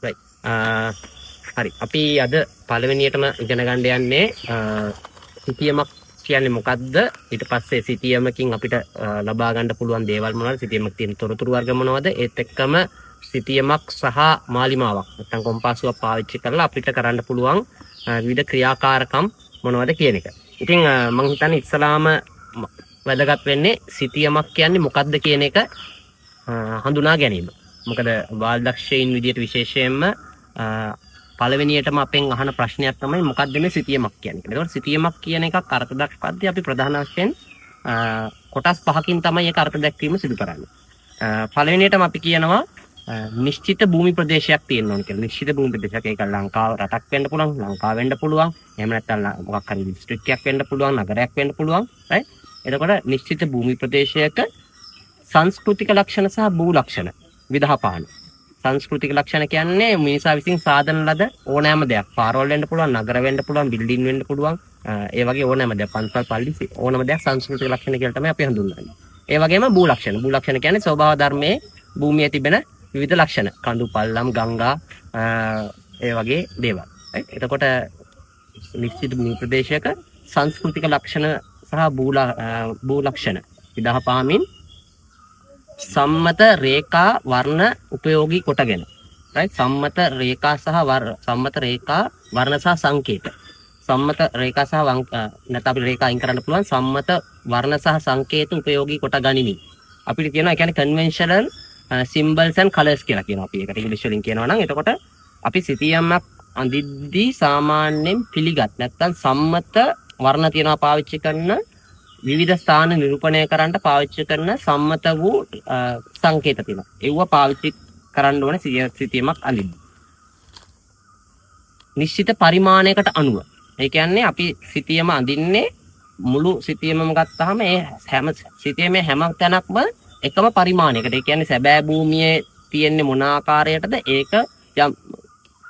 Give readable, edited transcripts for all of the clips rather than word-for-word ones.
right. හරි. අපි අද පළවෙනියටම ඉගෙන ගන්න යන්නේ සිතියමක් කියන්නේ මොකක්ද? ඊට පස්සේ සිතියමකින් අපිට ලබා ගන්න පුළුවන් දේවල් මොනවද? සිතියමක් තියෙන තොරතුරු වර්ග මොනවද? ඒත් එක්කම සිතියමක් සහ මාලිමාවක් නැත්නම් කොම්පාසුවක් පාවිච්චි කරලා අපිට කරන්න පුළුවන් විවිධ ක්‍රියාකාරකම් මොනවද කියන එක. ඉතින් මම හිතන්නේ ඉස්සලාම වැදගත් වෙන්නේ සිතියමක් කියන්නේ මොකක්ද කියන එක හඳුනා ගැනීම. මොකද බාලදක්ෂයින් විදියට විශේෂයෙන්ම පළවෙනියටම අපෙන් අහන ප්‍රශ්නයක් තමයි මොකක්ද මේ සිතියමක් කියන්නේ. ඒකට සිතියමක් කියන එකක් අර්ථ දක්වද්දී අපි ප්‍රධාන වශයෙන් කොටස් පහකින් තමයි ඒක අර්ථ දැක්වීම සිදු කරන්නේ. පළවෙනියටම අපි කියනවා නිශ්චිත භූමි ප්‍රදේශයක් තියෙන්න ඕන කියලා. නිශ්චිත භූමි ප්‍රදේශයක් ඒක ලංකාව රටක් වෙන්න පුළුවන්, ලංකාව වෙන්න පුළුවන්. එහෙම නැත්නම් මොකක් හරි දිස්ත්‍රික්කයක් වෙන්න පුළුවන්, නගරයක් වෙන්න පුළුවන්. right? එතකොට නිශ්චිත භූමි ප්‍රදේශයක සංස්කෘතික ලක්ෂණ සහ භූ ලක්ෂණ විදහාපාන. සංස්කෘතික ලක්ෂණ කියන්නේ මිනිසා විසින් සාදන ලද ඕනෑම දෙයක්. පාරවල් වෙන්න පුළුවන්, නගර වෙන්න පුළුවන්, බිල්ඩින් වෙන්න පුළුවන්. ඒ වගේ ඕනෑම දෙයක්, පන්සල් පල්ලි ඕනෑම දෙයක් සංස්කෘතික ලක්ෂණ කියලා තමයි අපි හඳුන්වන්නේ. ඒ වගේම භූ ලක්ෂණ. භූ ලක්ෂණ කියන්නේ ස්වභාව ධර්මයේ භූමියේ තිබෙන විවිධ ලක්ෂණ. කඳු, පල්ලම්, ගංගා ඒ වගේ දේවල්. එතකොට නිශ්චිත භූමි ප්‍රදේශයක සංස්කෘතික ලක්ෂණ සහ භූ ලක්ෂණ විදහාපාමින් සම්මත රේඛා වර්ණ උපයෝගී කොටගෙන right සම්මත රේඛා වර්ණ සහ සංකේත සම්මත රේඛා සහ නැත්නම් අපිට රේඛා අයින් කරන්න පුළුවන් සම්මත වර්ණ සහ සංකේත උපයෝගී කොට ගනිමින් අපිට කියනවා ඒ කියන්නේ conventional symbols and colors කියලා කියනවා අපි ඒකට ඉංග්‍රීසි වලින් කියනවා නම් එතකොට අපි සිතියමක් අඳිද්දී සාමාන්‍යයෙන් පිළිගත් නැත්නම් සම්මත වර්ණ තියනවා පාවිච්චි කරන විවිධ ස්ථාන නිරූපණය කරන්න පාවිච්චි කරන සම්මත වූ සංකේත තියෙනවා. ඒව පාවිච්චි කරන්න ඕනේ සිතියමක් අඳින්න. නිශ්චිත පරිමාණයකට අනුව. ඒ කියන්නේ අපි සිතියම අඳින්නේ මුළු සිතියමම ගත්තාම ඒ හැම සිතියමේ හැම තැනක්ම එකම පරිමාණයකට. ඒ කියන්නේ සැබෑ භූමියේ තියෙන්නේ මොන ආකාරයටද ඒක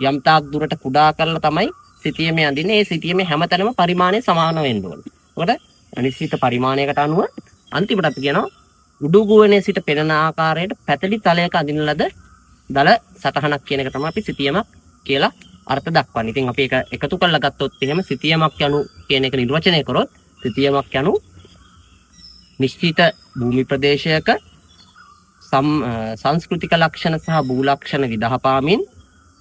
යම් තාක් දුරට කුඩා කරලා තමයි සිතියමේ අඳින්නේ. ඒ සිතියමේ හැම තැනම පරිමාණය සමාන වෙන්න ඕනේ. ඒකට නිශ්චිත පරිමාණයකට අනුව අන්තිමට අපි කියනවා උඩුගුවනේ සිට පෙනෙන ආකාරයට පැතලි තලයක අඳින ලද දල සටහනක් කියන එක තමයි අපි සිතියමක් කියලා අර්ථ දක්වන්නේ. ඉතින් අපි ඒක එකතු කරලා ගත්තොත් එහෙම සිතියමක් යනු කියන එක නිර්වචනය කරොත් සිතියමක් යනු නිශ්චිත භූමි ප්‍රදේශයක සංස්කෘතික ලක්ෂණ සහ භූ ලක්ෂණ විදහාපාමින්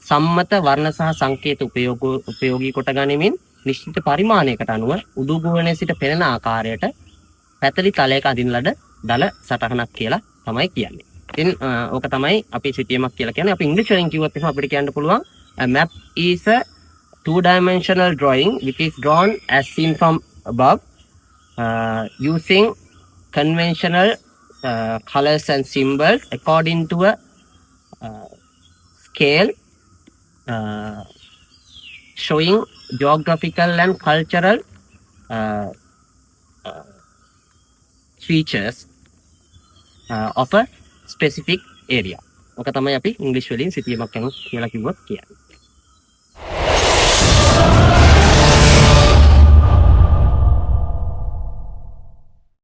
සම්මත වර්ණ සහ සංකේත උපයෝගී කොට ගනිමින් නිශ්චිත පරිමාණයකට අනුව උඩුගුවනේ සිට පෙනෙන ආකාරයට පැතලි තලයක අඳින ලද දල සටහනක් කියලා තමයි කියන්නේ. ඉතින් ඕක තමයි අපි සිතියමක් කියලා කියන්නේ. අපි ඉංග්‍රීසි වලින් කිව්වොත් එහෙනම් අපිට කියන්න පුළුවන් a map is a two-dimensional drawing which is drawn as seen from above using conventional colors and symbols according to a scale showing geographical and cultural features of a specific area. ඔක තමයි අපි ඉංග්‍රීසි වලින් සිතියමක් යන කියලා කිව්වොත් කියන්නේ.